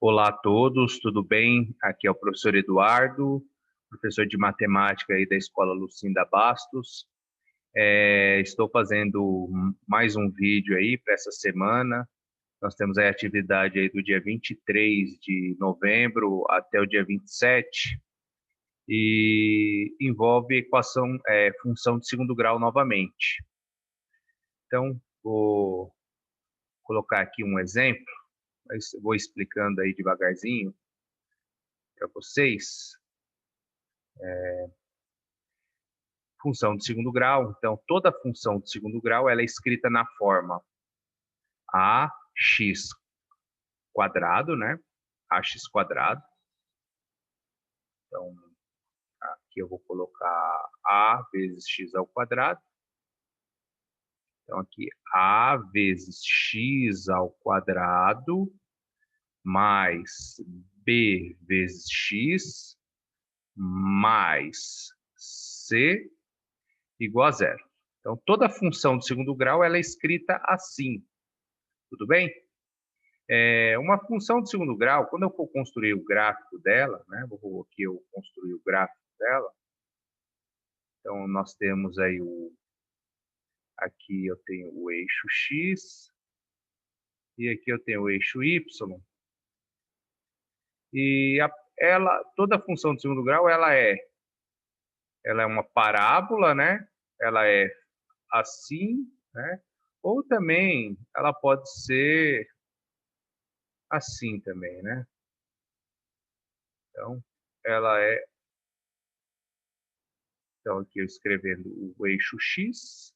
Olá a todos, tudo bem? Aqui é o professor Eduardo, professor de matemática aí da Escola Lucinda Bastos. Estou fazendo mais um vídeo aí para essa semana. Nós temos a atividade aí do dia 23 de novembro até o dia 27 e envolve função de segundo grau novamente. Então, vou colocar aqui um exemplo, mas vou explicando aí devagarzinho para vocês. Função de segundo grau, então toda função de segundo grau ela é escrita na forma ax quadrado, né? Ax quadrado. Então, aqui eu vou colocar a vezes x ao quadrado. Então, aqui a vezes x ao quadrado mais b vezes x mais c igual a zero. Então, toda função de segundo grau ela é escrita assim. Tudo bem? Uma função de segundo grau, quando eu for construir o gráfico dela, né? Vou aqui eu construir o gráfico dela. Então, nós temos aí aqui eu tenho o eixo x e aqui eu tenho o eixo y. E toda função de segundo grau ela é uma parábola, né? Ela é assim, né? Ou também ela pode ser assim também, né? Então, ela é... Então, aqui eu escrevendo o eixo x,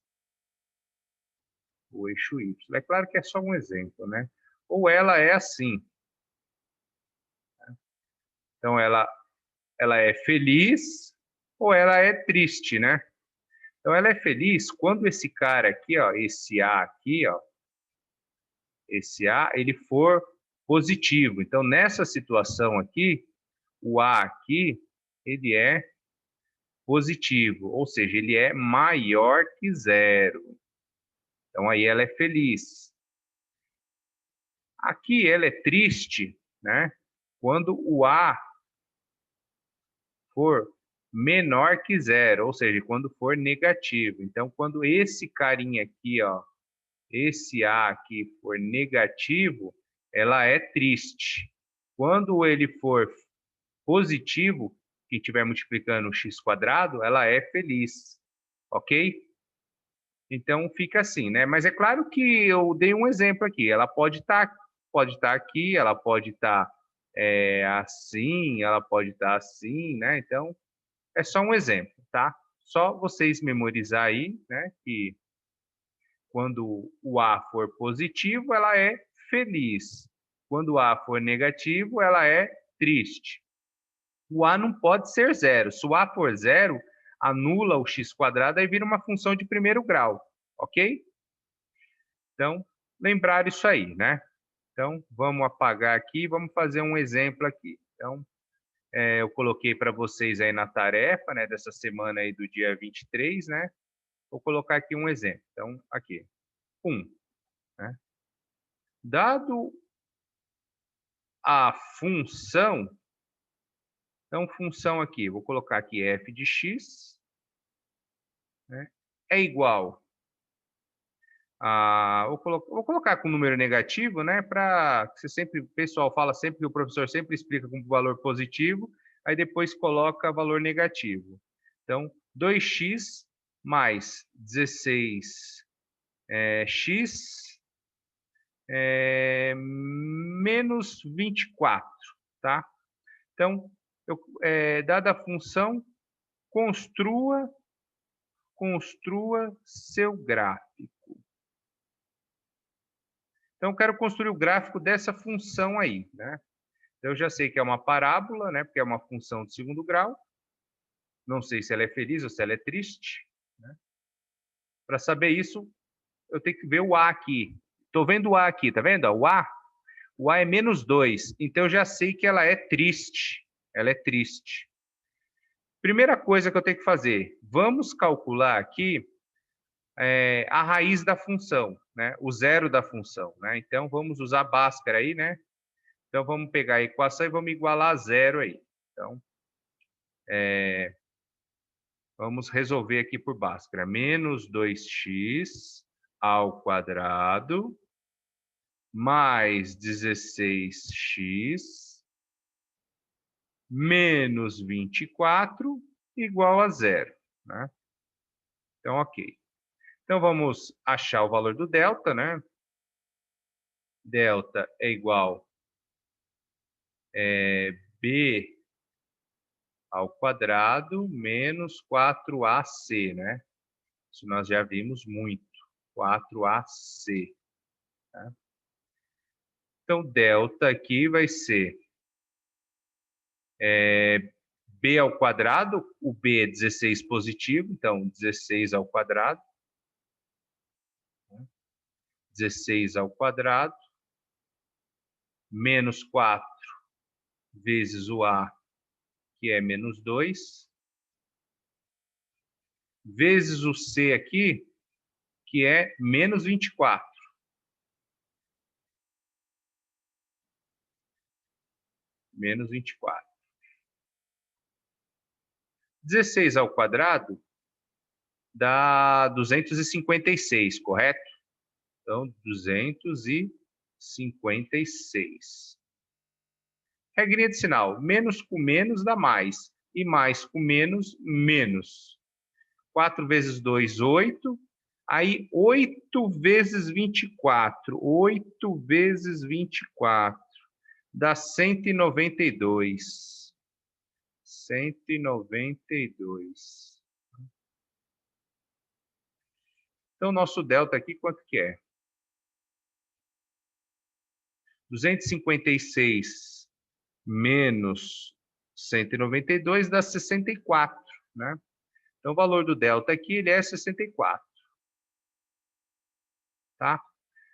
o eixo y. É claro que é só um exemplo, né? Ou ela é assim. Então, ela é feliz ou ela é triste, né? Então, ela é feliz quando esse cara aqui, ó, esse A aqui, ó, esse A, ele for positivo. Então, nessa situação aqui, o A aqui, ele é positivo, ou seja, ele é maior que zero. Então, aí ela é feliz. Aqui ela é triste, né? Quando o A for menor que zero, ou seja, quando for negativo. Então, quando esse carinha aqui, ó, esse A aqui for negativo, ela é triste. Quando ele for positivo, que estiver multiplicando o x quadrado, ela é feliz, ok? Então fica assim, né? Mas é claro que eu dei um exemplo aqui. Ela pode estar aqui, ela pode estar assim, ela pode estar assim, né? Então é só um exemplo, tá? Só vocês memorizar aí, né? Que quando o A for positivo, ela é feliz. Quando o A for negativo, ela é triste. O A não pode ser zero. Se o A for zero, anula o x quadrado e vira uma função de primeiro grau, ok? Então, lembrar isso aí, né? Então, vamos apagar aqui, vamos fazer um exemplo aqui. Então, eu coloquei para vocês aí na tarefa, né, dessa semana aí do dia 23, né? Vou colocar aqui um exemplo. Então, aqui, 1, né? Dado a função, então, função aqui, vou colocar aqui f de x, né, é igual a... Vou colocar com número negativo, né, para você sempre, o pessoal fala sempre que o professor sempre explica com valor positivo, aí depois coloca valor negativo. Então, 2x mais 16x menos 24, tá? Então, dada a função, construa seu gráfico. Então, eu quero construir o gráfico dessa função aí, né? Então, eu já sei que é uma parábola, né? Porque é uma função de segundo grau. Não sei se ela é feliz ou se ela é triste, né? Para saber isso, eu tenho que ver o A aqui. Estou vendo o A aqui, tá vendo? O A é menos 2. Então, eu já sei que ela é triste. Ela é triste. Primeira coisa que eu tenho que fazer, vamos calcular aqui a raiz da função, né? O zero da função, né? Então, vamos usar Bhaskara aí, né? Então, vamos pegar a equação e vamos igualar a zero aí. Então, vamos resolver aqui por Bhaskara. Menos 2x ao quadrado mais 16x menos 24 igual a zero, né? Então, ok. Então, vamos achar o valor do delta, né? Delta é igual b ao quadrado menos 4ac, né? Isso nós já vimos muito. 4ac. Tá? Então, delta aqui vai ser b ao quadrado. O b é 16 positivo, então 16 ao quadrado. 16 ao quadrado. Menos 4 vezes o a, que é menos 2. Vezes o c aqui, que é menos 24. Menos 24. 16 ao quadrado dá 256, correto? Então, 256. Regrinha de sinal. Menos com menos dá mais. E mais com menos, menos. 4 vezes 2, 8. Aí, 8 vezes 24. 8 vezes 24. Dá 192. 192. Então, nosso delta aqui, quanto que é? 256 menos 192 dá 64, né? Então, o valor do delta aqui, ele é 64. Tá?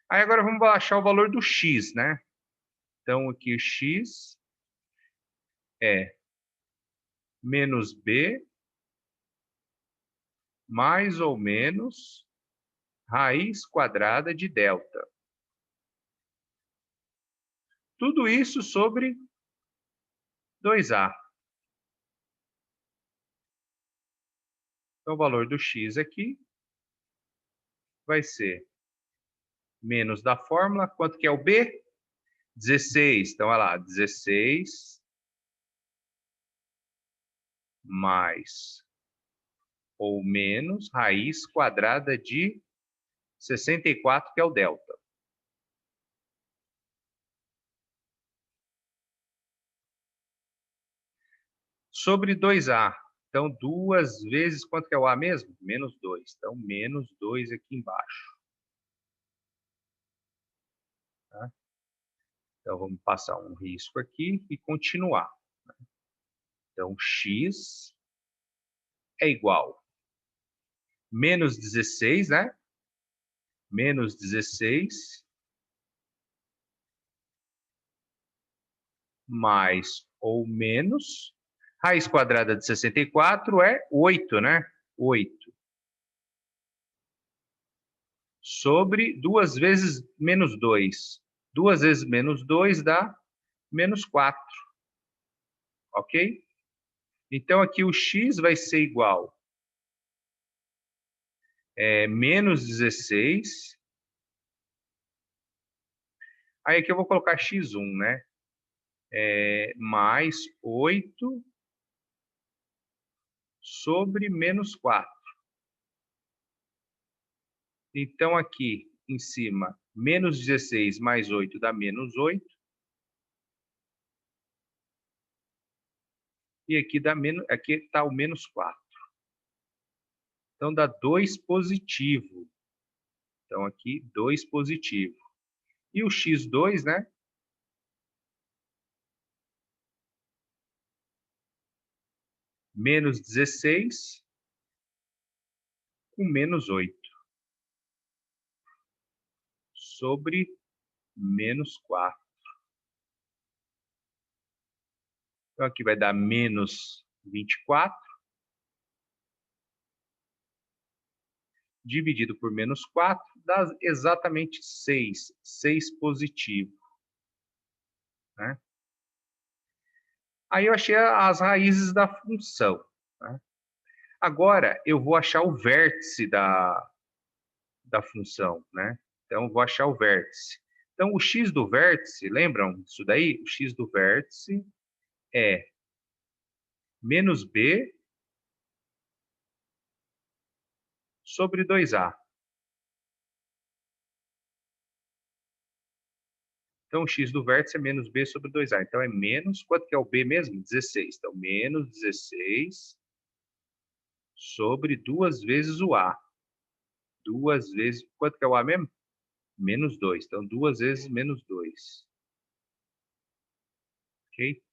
Aí, agora, vamos achar o valor do x, né? Então, aqui o x é menos b mais ou menos raiz quadrada de delta. Tudo isso sobre 2a. Então, o valor do x aqui vai ser menos da fórmula. Quanto que é o b? 16. Então, olha lá, 16 mais ou menos raiz quadrada de 64, que é o delta. Sobre 2a. Então, 2 vezes, quanto que é o a mesmo? Menos 2. Então, menos 2 aqui embaixo. Tá? Então, vamos passar um risco aqui e continuar. Então, x é igual a menos 16, né? Menos 16 mais ou menos raiz quadrada de 64 é 8, né? 8. Sobre 2 vezes menos 2. 2 vezes menos 2 dá menos 4. Ok? Então, aqui o x vai ser igual menos 16. Aí aqui eu vou colocar x1, né? Mais 8 sobre menos 4. Então, aqui em cima, menos 16 mais 8 dá menos 8. E aqui aqui está o menos 4. Então, dá 2 positivo. Então, aqui, 2 positivo. E o x2, né? Menos 16 com menos 8. Sobre menos 4. Então, aqui vai dar menos 24. Dividido por menos 4, dá exatamente 6. 6 positivo. né? Aí eu achei as raízes da função, né? Agora eu vou achar o vértice da função, né? Então eu vou achar o vértice. Então o x do vértice, lembram disso daí? O x do vértice é menos b sobre 2a. Então, o x do vértice é menos b sobre 2a. Então, é menos, quanto que é o b mesmo? 16. Então, menos 16 sobre 2 vezes o a. 2 vezes, quanto que é o a mesmo? Menos 2. Então, 2 vezes menos 2. Ok?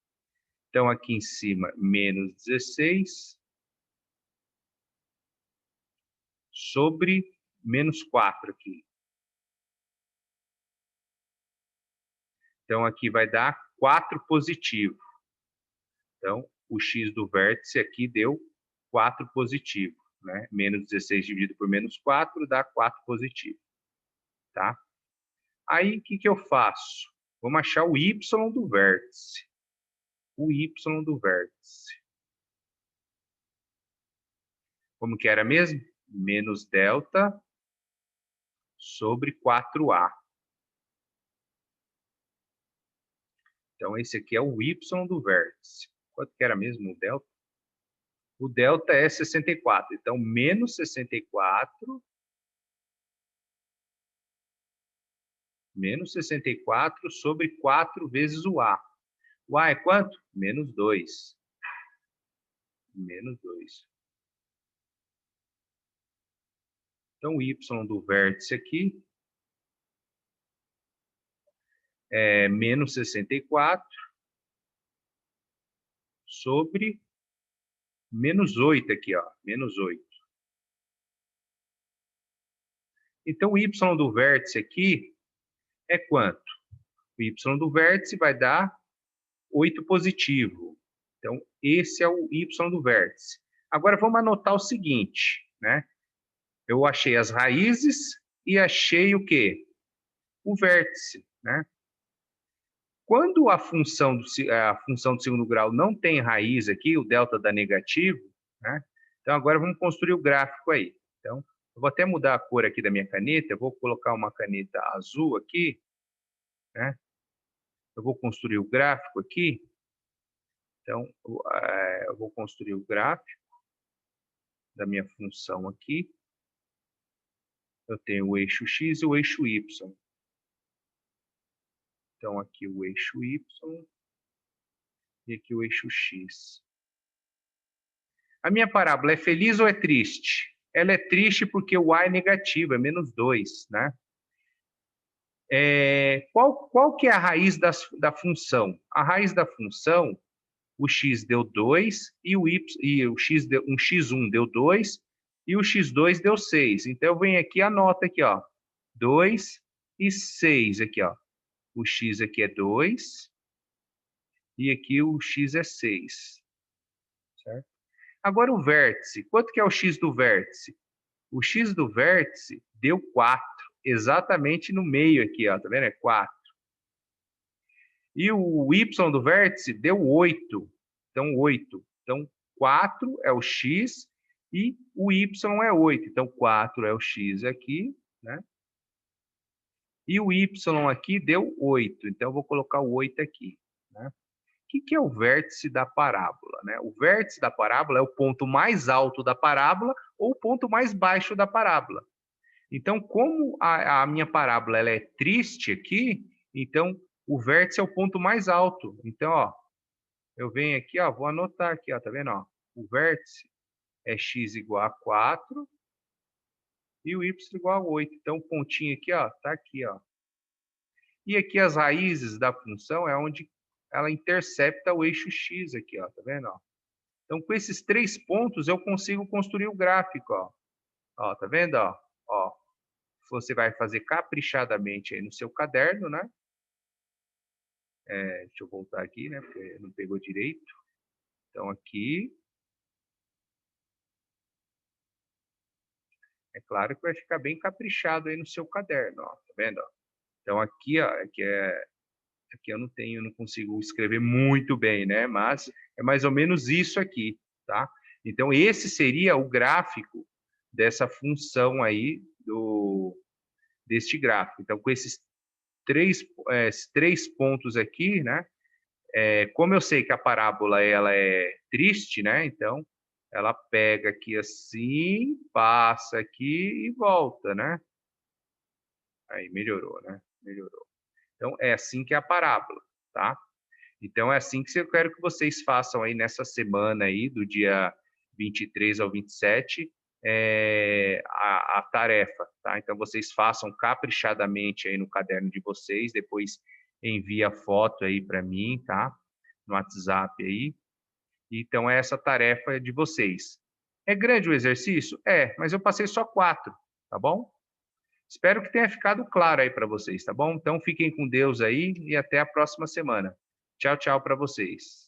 Então, aqui em cima, menos 16 sobre menos 4 aqui. Então, aqui vai dar 4 positivo. Então, o x do vértice aqui deu 4 positivo, né? Menos 16 dividido por menos 4 dá 4 positivo, tá? Aí, o que que eu faço? Vamos achar o y do vértice. O y do vértice. Como que era mesmo? Menos delta sobre 4a. Então, esse aqui é o y do vértice. Quanto que era mesmo o delta? O delta é 64. Então, menos 64 sobre 4 vezes o a. O a é quanto? Menos 2. Menos 2. Então, o y do vértice aqui é menos 64 sobre menos 8 aqui, ó. Menos 8. Então, o y do vértice aqui é quanto? O y do vértice vai dar 8 positivo. Então, esse é o y do vértice. Agora, vamos anotar o seguinte, né? Eu achei as raízes e achei o quê? O vértice, né? Quando a função do segundo grau não tem raiz aqui, o delta dá negativo, né? Então, agora vamos construir o gráfico aí. Então, eu vou até mudar a cor aqui da minha caneta, eu vou colocar uma caneta azul aqui, né? Eu vou construir o gráfico aqui. Então, eu vou construir o gráfico da minha função aqui. Eu tenho o eixo x e o eixo y. Então, aqui o eixo y e aqui o eixo x. A minha parábola é feliz ou é triste? Ela é triste porque o a é negativo, é menos 2, né? Qual que é a raiz da função? A raiz da função, o x deu 2 e o x deu, um x1 deu 2 e o x2 deu 6. Então, eu venho aqui e anoto aqui, ó, 2 e 6 aqui, ó. O x aqui é 2 e aqui o x é 6, certo? Agora o vértice, quanto que é o x do vértice? O x do vértice deu 4, exatamente no meio aqui, ó, tá vendo? É 4. E o y do vértice deu 8. Então, 8. Então, 4 é o x e o y é 8. Então, 4 é o x aqui, né? E o y aqui deu 8. Então, eu vou colocar o 8 aqui, né? O que é o vértice da parábola, né? O vértice da parábola é o ponto mais alto da parábola ou o ponto mais baixo da parábola. Então, como a minha parábola ela é triste aqui, então o vértice é o ponto mais alto. Então, ó, eu venho aqui, ó, vou anotar aqui, ó, tá vendo? Ó, o vértice é x igual a 4 e o y igual a 8. Então, o pontinho aqui, ó, tá aqui, ó. E aqui as raízes da função é onde ela intercepta o eixo x aqui, ó, tá vendo? Ó? Então, com esses 3 pontos, eu consigo construir o gráfico, ó. Ó, tá vendo, ó? Ó, você vai fazer caprichadamente aí no seu caderno, né? Deixa eu voltar aqui, né? Porque não pegou direito. Então, aqui, é claro que vai ficar bem caprichado aí no seu caderno, ó. Tá vendo? Ó? Então, aqui, ó, aqui é Aqui eu não consigo escrever muito bem, né? Mas é mais ou menos isso aqui, tá? Então, esse seria o gráfico dessa função aí deste gráfico. Então, com esses três pontos aqui, né? Como eu sei que a parábola ela é triste, né? Então, ela pega aqui assim, passa aqui e volta, né? Aí melhorou, né? Melhorou. Então, é assim que é a parábola, tá? Então, é assim que eu quero que vocês façam aí nessa semana aí, do dia 23 ao 27, a tarefa, tá? Então, vocês façam caprichadamente aí no caderno de vocês, depois envia a foto aí para mim, tá? No WhatsApp aí. Então, essa tarefa é de vocês. É grande o exercício? É, mas eu passei só 4, tá bom? Espero que tenha ficado claro aí para vocês, tá bom? Então, fiquem com Deus aí e até a próxima semana. Tchau, tchau para vocês.